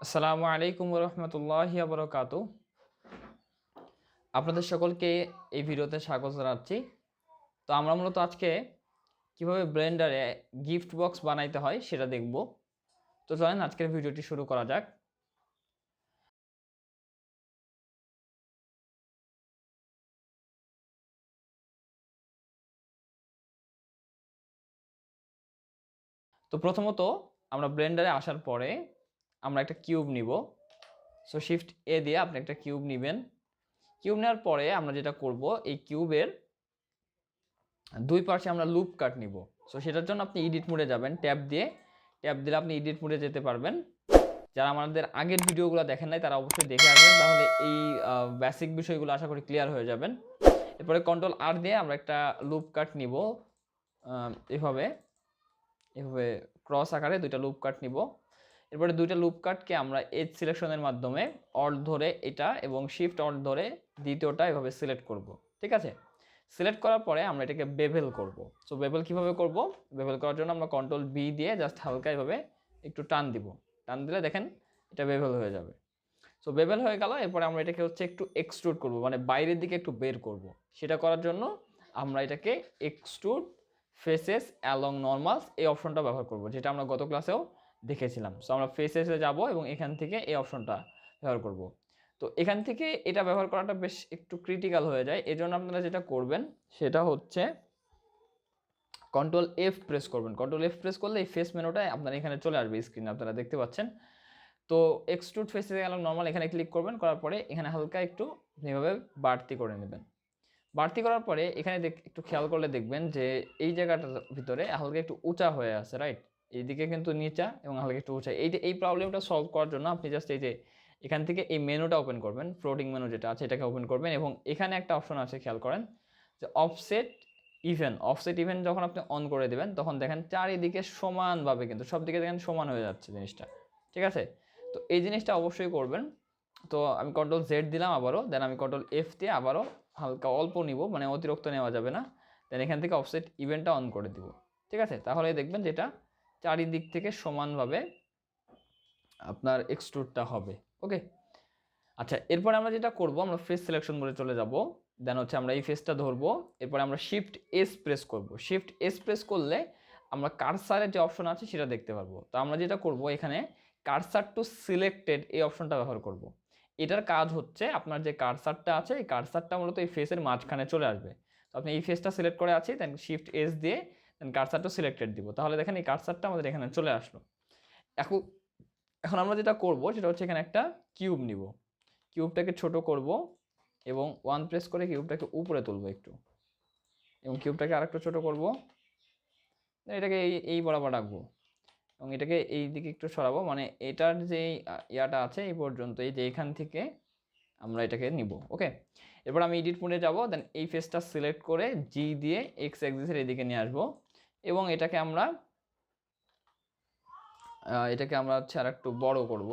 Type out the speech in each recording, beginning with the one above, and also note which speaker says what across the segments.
Speaker 1: আসসালামু আলাইকুম রহমতুল্লাহি বারাকাতু। আপনাদের সকলকে এই ভিডিওতে স্বাগত জানাচ্ছি। তো আমরা মূলত আজকে কিভাবে ব্লেন্ডারে গিফট বক্স বানাইতে হয় সেটা দেখব। তো চলেন আজকের ভিডিওটি শুরু করা যাক। তো প্রথমত আমরা ব্লেন্ডারে আসার পরে আমরা একটা কিউব নিব। সো শিফট এ দিয়ে আপনি একটা কিউব নেবেন। কিউব নেওয়ার পরে আমরা যেটা করব, এই কিউবের দুই পাশে আমরা লুপ কাট নিব। সো সেটার জন্য আপনি এডিট মোডে যাবেন, ট্যাব দিলে আপনি এডিট মোডে যেতে পারবেন। যারা আমাদের আগের ভিডিওগুলো দেখেন নাই তারা অবশ্যই দেখে আসবেন, তাহলে এই বেসিক বিষয়গুলো আশা করি ক্লিয়ার হয়ে যাবেন। এরপরে কন্ট্রোল আর দিয়ে আমরা একটা লুপ কাট নিব। এভাবে এভাবে ক্রস আকারে দুইটা লুপ কাট নিব। এরপরে দুইটা লুপ কাটকে আমরা এজ সিলেকশনের মাধ্যমে অল্ট ধরে এটা এবং শিফট অল্ট ধরে দ্বিতীয়টা এভাবে সিলেক্ট করব। ঠিক আছে, সিলেক্ট করার পরে আমরা এটাকে বেভেল করব। সো বেভেল কিভাবে করব? বেভেল করার জন্য আমরা কন্ট্রোল বি দিয়ে জাস্ট হালকা এভাবে একটু টান দিব। টান দিলে দেখেন এটা বেভেল হয়ে যাবে। সো বেভেল হয়ে গেল। এরপরে আমরা এটাকে একটু এক্সট্রুড করব, মানে বাইরের দিকে একটু বের করব। সেটা করার জন্য আমরা এটাকে এক্সট্রুড ফেসেস অ্যালং নর্মালস এই অপশনটা ব্যবহার করব, যেটা আমরা গত ক্লাসেও দেখেছিলাম। সো আমরা ফেসেসে যাব এবং এখান থেকে এই অপশনটা ব্যবহার করব। তো এখান থেকে এটা ব্যবহার করাটা বেশ একটু ক্রিটিক্যাল হয়ে যায়। এজন্য আপনারা যেটা করবেন সেটা হচ্ছে কন্ট্রোল এফ প্রেস করবেন। কন্ট্রোল এফ প্রেস করলে এই ফেস মেনুটা আপনার এখানে চলে আসবে স্ক্রিনে, আপনারা দেখতে পাচ্ছেন। তো এক্সট্রুড ফেসে গেলাম নর্মাল, এখানে ক্লিক করবেন। করার পরে এখানে হালকা একটু এইভাবে বাড়তি করে নেবেন। বাড়তি করার পরে এখানে একটু খেয়াল করলে দেখবেন যে এই জায়গাটার ভিতরে হালকা একটু উঁচা হয়ে আছে, রাইট? এইদিকে কিন্তু নিচা এবং হালকা একটু উঁচা। এই প্রবলেমটা সলভ করার জন্য আপনি জাস্ট এই যে এখান থেকে এই মেনুটা ওপেন করবেন, ফ্লোটিং মেনু যেটা আছে এটাকে ওপেন করবেন এবং এখানে একটা অপশন আছে, খেয়াল করেন যে অফসেট ইভেন যখন আপনি অন করে দেবেন তখন দেখেন চারিদিকে সমানভাবে কিন্তু সব দিকে দেখেন সমান হয়ে যাচ্ছে জিনিসটা। ঠিক আছে, তো এই জিনিসটা অবশ্যই করবেন। তো আমি কন্ট্রোল জেড দিলাম আবারও, দেন আমি কন্ট্রোল এফ দিয়ে আবারও হালকা অল্প নিব, মানে অতিরিক্ত নেওয়া যাবে না। দেন এখান থেকে অফসেট ইভেন্টটা অন করে দিব। ঠিক আছে, তাহলে দেখবেন যেটা চারিদিক থেকে সমানভাবে আপনার এক্সট্রুডটা হবে। ওকে, আচ্ছা, এরপরে আমরা যেটা করব, আমরা ফেস সিলেকশন মোডে চলে যাব। দেন হচ্ছে আমরা এই ফেসটা ধরবো। এরপরে আমরা শিফট এস প্রেস করব। শিফট এস প্রেস করলে আমরা কার্সারের যে অপশন আছে সেটা দেখতে পারবো। তো আমরা যেটা করব, এখানে কার্সার টু সিলেক্টেড এই অপশনটা ব্যবহার করব। এটার কাজ হচ্ছে আপনার যে কার্সারটা আছে এই কার্সারটা মূলত এই ফেসের মাঝখানে চলে আসবে। তো আপনি এই ফেসটা সিলেক্ট করে আছি, দেন শিফট এস দিয়ে দেন কার্সার টু সিলেক্টেড দিব, তাহলে দেখেন এই কার্সারটা আমাদের এখানে চলে আসলো। এখন এখন আমরা যেটা করব সেটা হচ্ছে এখানে একটা কিউব নিব। কিউবটাকে ছোট করব এবং ওয়ান প্রেস করে কিউবটাকে উপরে তুলবো একটু, এবং কিউবটাকে আরেকটু ছোট করব, এটাকে এই বরাবর রাখবো এবং এটাকে এই দিকে একটু সরাবো, মানে এটার যে ইয়াটা আছে এই পর্যন্ত, এই যে এখান থেকে আমরা এটাকে নিব। ওকে, এরপর আমি এডিট মোডে যাব, দেন এই ফেসটা সিলেক্ট করে জি দিয়ে এক্স অ্যাক্সিসের এদিকে নিয়ে আসবো এবং এটাকে আমরা হচ্ছে আর একটু বড় করব।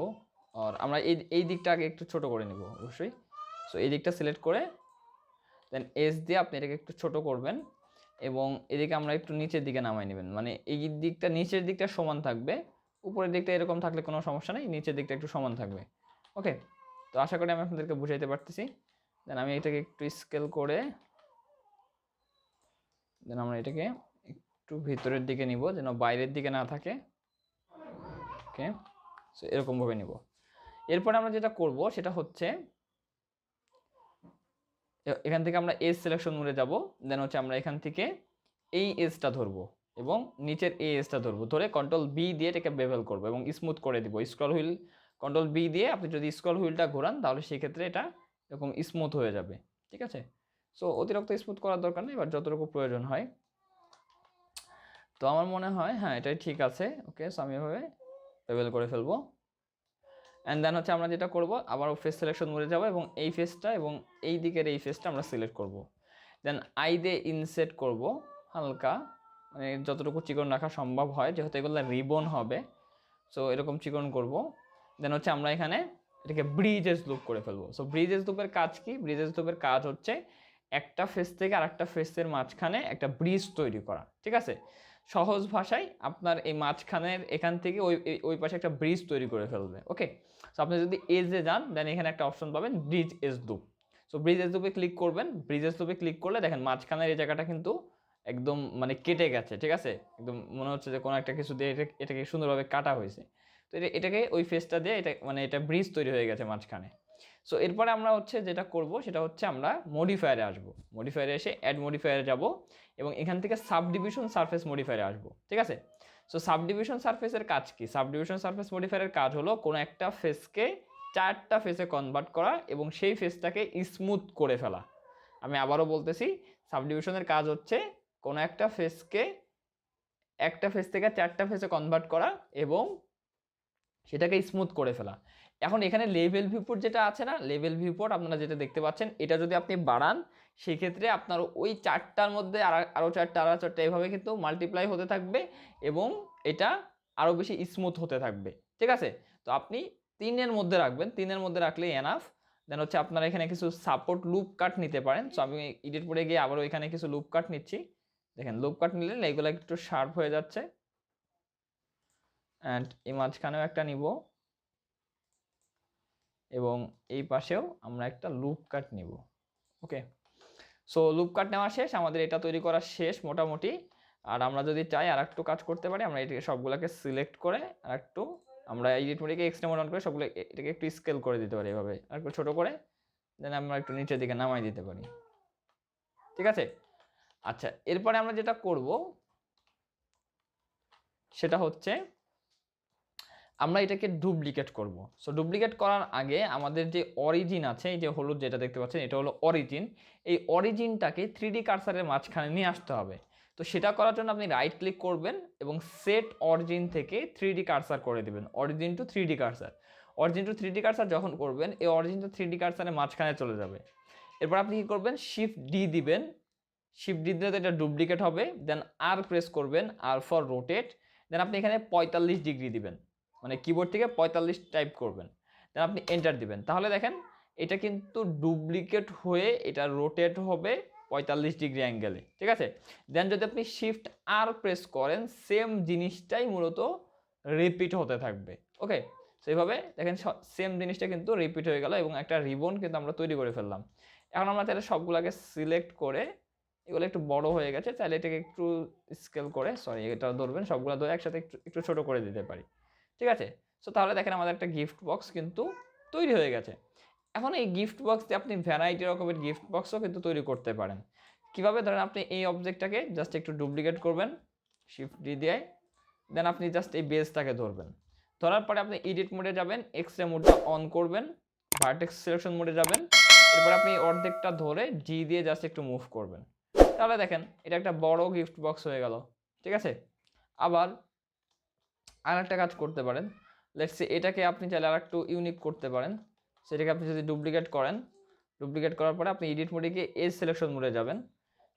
Speaker 1: আর আমরা এই দিকটা আগে একটু ছোট করে নিব অবশ্যই। সো এই দিকটা সিলেক্ট করে দেন এস দিয়ে আপনি এটাকে একটু ছোট করবেন এবং এদিকে আমরা একটু নিচের দিকে নামাই নেবেন, মানে এই দিকটা নিচের দিকটা সমান থাকবে, উপরের দিকটা এরকম থাকলে কোনো সমস্যা নেই, নিচের দিকটা একটু সমান থাকবে। ওকে, তো আশা করি আমি আপনাদেরকে বুঝাইতে পারতেছি। দেন আমি এটাকে একটু স্কেল করে দেন আমরা এটাকে একটু ভিতরের দিকে নিব যেন বাইরের দিকে না থাকে। ওকে, সো এরকমভাবে নিব। এরপরে আমরা যেটা করব সেটা হচ্ছে এখান থেকে আমরা এজ সিলেকশন মোডে যাব। দেন হচ্ছে আমরা এখান থেকে এই এজটা ধরবো এবং নিচের এই এজটা ধরবো, ধরে কন্ট্রোল বি দিয়ে এটাকে বেভেল করবো এবং স্মুথ করে দিব। স্ক্রল হুইল কন্ট্রোল বি দিয়ে আপনি যদি স্ক্রল হুইলটা ঘোরান তাহলে সেই ক্ষেত্রে এটা এরকম স্মুথ হয়ে যাবে। ঠিক আছে, সো অতিরিক্ত স্মুথ করার দরকার নেই, এবার যতটুকু প্রয়োজন হয়। তো আমার মনে হয় হ্যাঁ এটাই ঠিক আছে। ওকে, সো আমি এভাবে বেভেল করে ফেলবো। অ্যান্ড দেন হচ্ছে আমরা যেটা করব, আবারও ফেস সিলেকশন মোডে যাব এবং এই ফেসটা এবং এই দিকের এই ফেসটা আমরা সিলেক্ট করব। দেন আই দিয়ে ইনসেট করব হালকা, মানে যতটুকু চিকন রাখা সম্ভব হয়, যেহেতু এগুলো রিবন হবে। সো এরকম চিকন করব। দেন হচ্ছে আমরা এখানে এটাকে ব্রিজেস লুপ করে ফেলবো। সো ব্রিজেস লুপের কাজ কি? ব্রিজেস লুপের কাজ হচ্ছে একটা ফেস থেকে আরেকটা ফেসের মাঝখানে একটা ব্রিজ তৈরি করা। ঠিক আছে, সহজ ভাষায় আপনার এই মাঝখানের এখান থেকে ওই পাশে একটা ব্রিজ তৈরি করে ফেলবে। ওকে, সো আপনি যদি এজে যান দেন এখানে একটা অপশন পাবেন bridge edge loop. So bridge edge লুপে ক্লিক করবেন। ব্রিজ এজ লুপে ক্লিক করলে দেখেন মাঝখানের এই জায়গাটা কিন্তু একদম মানে কেটে গেছে, ঠিক আছে, একদম মনে হচ্ছে যে কোনো একটা কিছু দিয়ে এটাকে সুন্দরভাবে কাটা হয়েছে। তো এটাকে ওই ফেসটা দিয়ে এটা মানে এটা ব্রিজ তৈরি হয়ে গেছে মাঝখানে। সো এরপরে আমরা হচ্ছে যেটা করব সেটা হচ্ছে আমরা মডিফায়ারে আসবো। মডিফায়ারে এসে অ্যাড মডিফায়ারে যাব এবং এখান থেকে সাবডিভিশন সারফেস মডিফায়ারে আসবো, ঠিক আছে। সো সাবডিভিশন সারফেসের কাজ কি? সাবডিভিশন সারফেস মডিফায়ারের কাজ হলো কোনো একটা ফেসকে 4টা ফেসে কনভার্ট করা এবং সেই ফেসটাকে স্মুথ করে ফেলা। আমি আবারও বলতেছি, সাবডিভিশনের কাজ হচ্ছে কোনো একটা ফেসকে একটা ফেস থেকে 4টা ফেসে কনভার্ট করা এবং সেটাকে স্মুথ করে ফেলা। এখন এখানে লেভেল ভিউপোর্ট যেটা আছে না, লেভেল ভিউপোর্ট আপনারা যেটা দেখতে পাচ্ছেন, এটা যদি আপনি বাড়ান সেক্ষেত্রে আপনার ওই 4টার মধ্যে আরও 4টা এভাবে কিন্তু মাল্টিপ্লাই হতে থাকবে এবং এটা আরও বেশি স্মুথ হতে থাকবে, ঠিক আছে। তো আপনি 3-এর মধ্যে রাখবেন, 3-এর মধ্যে রাখলেই এনাফ। দেন হচ্ছে আপনারা এখানে কিছু সাপোর্ট লুপ কাট নিতে পারেন। সো আমি এডিট করে গিয়ে আবারও এখানে কিছু লুপ কাট নিচ্ছি। দেখেন লুপ কাট নিলে এগুলো একটু শার্প হয়ে যাচ্ছে। অ্যান্ড এই মাঝখানেও একটা নিব এবং এই পাশেও আমরা একটা লুপ কাট নিব। ওকে, সো লুপ কাট নেওয়া শেষ, আমাদের এটা তৈরি করা শেষ মোটামুটি। আর আমরা যদি চাই আর একটু কাজ করতে পারি, আমরা এটাকে সবগুলোকে সিলেক্ট করে আর একটু আমরা এডিট মোডকে এক্সট্রা মোড অন করে সবগুলো এটাকে একটু স্কেল করে দিতে পারি এভাবে, আর একটু ছোটো করে দেন আমরা একটু নিচের দিকে নামাই দিতে পারি, ঠিক আছে। আচ্ছা, এরপরে আমরা যেটা করব সেটা হচ্ছে আমরা এটাকে ডুপ্লিকেট করব। সো ডুপ্লিকেট করার আগে আমাদের যে অরিজিন আছে, এই যে হলুদ যেটা দেখতে পাচ্ছেন এটা হলো অরিজিন। এই অরিজিনটাকে 3D কার্সারের মাঝখানে নিয়ে আসতে হবে। তো সেটা করার জন্য আপনি রাইট ক্লিক করবেন এবং সেট অরিজিন থেকে 3D কার্সার করে দেবেন, origin to 3D cursor. Origin to 3D cursor যখন করবেন এই অরিজিন টু 3D কার্সারের মাঝখানে চলে যাবে। এরপর আপনি কী করবেন, শিফট ডি দিবেন। শিফট ডি দিলে তো এটা ডুপ্লিকেট হবে। দেন আর প্রেস করবেন, আর ফর রোটেট। দেন আপনি এখানে 45 ডিগ্রি দিবেন, মানে কিবোর্ড থেকে 45 টাইপ করবেন। দেন আপনি এন্টার দিবেন। তাহলে দেখেন এটা কিন্তু ডুপ্লিকেট হয়ে এটা রোটেট হবে 45 ডিগ্রি অ্যাঙ্গেলে, ঠিক আছে। দেন যদি আপনি শিফট আর প্রেস করেন সেম জিনিসটাই মূলত রিপিট হতে থাকবে। ওকে, সেইভাবে দেখেন সেম জিনিসটা কিন্তু রিপিট হয়ে গেল এবং একটা রিবন কিন্তু আমরা তৈরি করে ফেললাম। এখন আমরা তাহলে সবগুলোকে সিলেক্ট করে, এগুলো একটু বড় হয়ে গেছে, তাহলে এটাকে একটু স্কেল করে, সরি এটা ধরবেন, সবগুলো ধরে একসাথে একটু একটু ছোটো করে দিতে পারি, ঠিক আছে। সো তাহলে দেখেন আমাদের একটা গিফট বক্স কিন্তু তৈরি হয়ে গেছে। এখন এই গিফট বক্স দিয়ে আপনি ভ্যারাইটি রকমের গিফট বক্সও কিন্তু তৈরি করতে পারেন। কিভাবে? ধরেন আপনি এই অবজেক্টটাকে জাস্ট একটু ডুপ্লিকেট করবেন শিফট ডি দিয়ে, দেন আপনি জাস্ট এই বেসটাকে ধরবেন। ধরার পরে আপনি এডিট মোডে যাবেন, এক্সরে মোডটা অন করবেন, ভার্টেক্স সিলেকশন মোডে যাবেন। এরপর আপনি অর্ধেকটা ধরে জি দিয়ে জাস্ট একটু মুভ করবেন। তাহলে দেখেন এটা একটা বড় গিফট বক্স হয়ে গেল, ঠিক আছে। আবার আর একটা কাজ করতে পারেন, লেটস সে এটাকে আপনি চাইলে আর একটু ইউনিক করতে পারেন। সেটাকে আপনি যদি ডুপ্লিকেট করেন, ডুপ্লিকেট করার পরে আপনি এডিট মোডে গিয়ে এজ সিলেকশন মোডে যাবেন।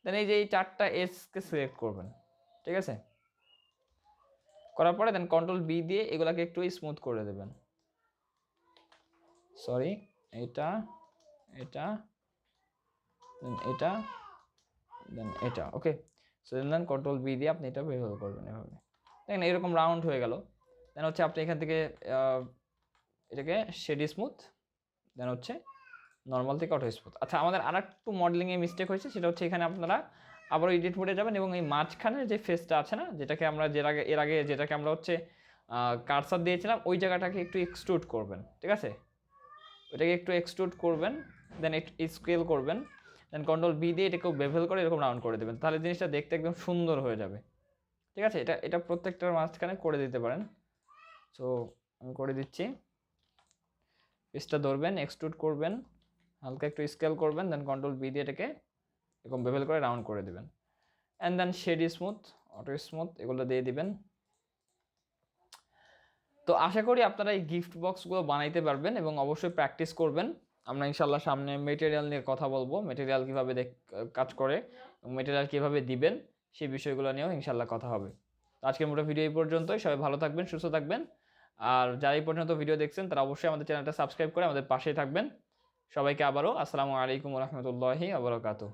Speaker 1: দেন এই যে এই 4টা এজকে সিলেক্ট করবেন, ঠিক আছে। করার পরে দেন কন্ট্রোল বি দিয়ে এগুলাকে একটু স্মুথ করে দেবেন। সরি, এটা এটা দেন এটা দেন এটা, ওকে। সো দেন কন্ট্রোল বি দিয়ে আপনি এটা ব্যবহার করবেন এভাবে। দেখেন এরকম রাউন্ড হয়ে গেল। দেন হচ্ছে আপনি এখান থেকে এটাকে শেড স্মুথ, দেন হচ্ছে নর্মাল থেকে অটো স্মুথ। আচ্ছা, আমাদের আর একটু মডেলিংয়ে মিস্টেক হয়েছে, সেটা হচ্ছে এখানে আপনারা আবার এডিট মোডে যাবেন এবং এই মাঝখানের যে ফেসটা আছে না, যেটাকে আমরা এর আগে যেটাকে আমরা হচ্ছে কার্সার দিয়েছিলাম, ওই জায়গাটাকে একটু এক্সট্রুড করবেন, ঠিক আছে। ওইটাকে একটু এক্সট্রুড করবেন, দেন একটু স্কেল করবেন, দেন কন্ট্রোল বি দিয়ে এটাকেও বেভেল করে এরকম রাউন্ড করে দেবেন। তাহলে জিনিসটা দেখতে একদম সুন্দর হয়ে যাবে, ঠিক আছে। এটা প্রত্যেকটার মাঝখানে করে দিতে পারেন। সো আমি করে দিচ্ছি। পেজটা ধরবেন, এক্সট্রুড করবেন, হালকা একটু স্কেল করবেন, দেন কন্ট্রোল বি দিয়ে এটাকে এরকম বেভেল করে রাউন্ড করে দেবেন। And then shade smooth, auto smooth এগুলো দিয়ে দিবেন। তো আশা করি আপনারা এই গিফট বক্সগুলো বানাইতে পারবেন এবং অবশ্যই প্র্যাকটিস করবেন। আমরা ইনশাল্লাহ সামনে মেটেরিয়াল নিয়ে কথা বলবো, মেটেরিয়াল কীভাবে কাজ করে এবং মেটেরিয়াল কীভাবে দিবেন সেই বিষয়গুলো নিয়েও ইনশাল্লাহ কথা হবে। তো আজকের মোটো ভিডিও এই পর্যন্তই। সবাই ভালো থাকবেন, সুস্থ থাকবেন। আর যারা এই পর্যন্ত ভিডিও দেখছেন তারা অবশ্যই আমাদের চ্যানেলটা সাবস্ক্রাইব করে আমাদের পাশেই থাকবেন। সবাইকে আবারও আসসালামু আলাইকুম ওয়া রাহমাতুল্লাহি ওয়া বারাকাতুহু।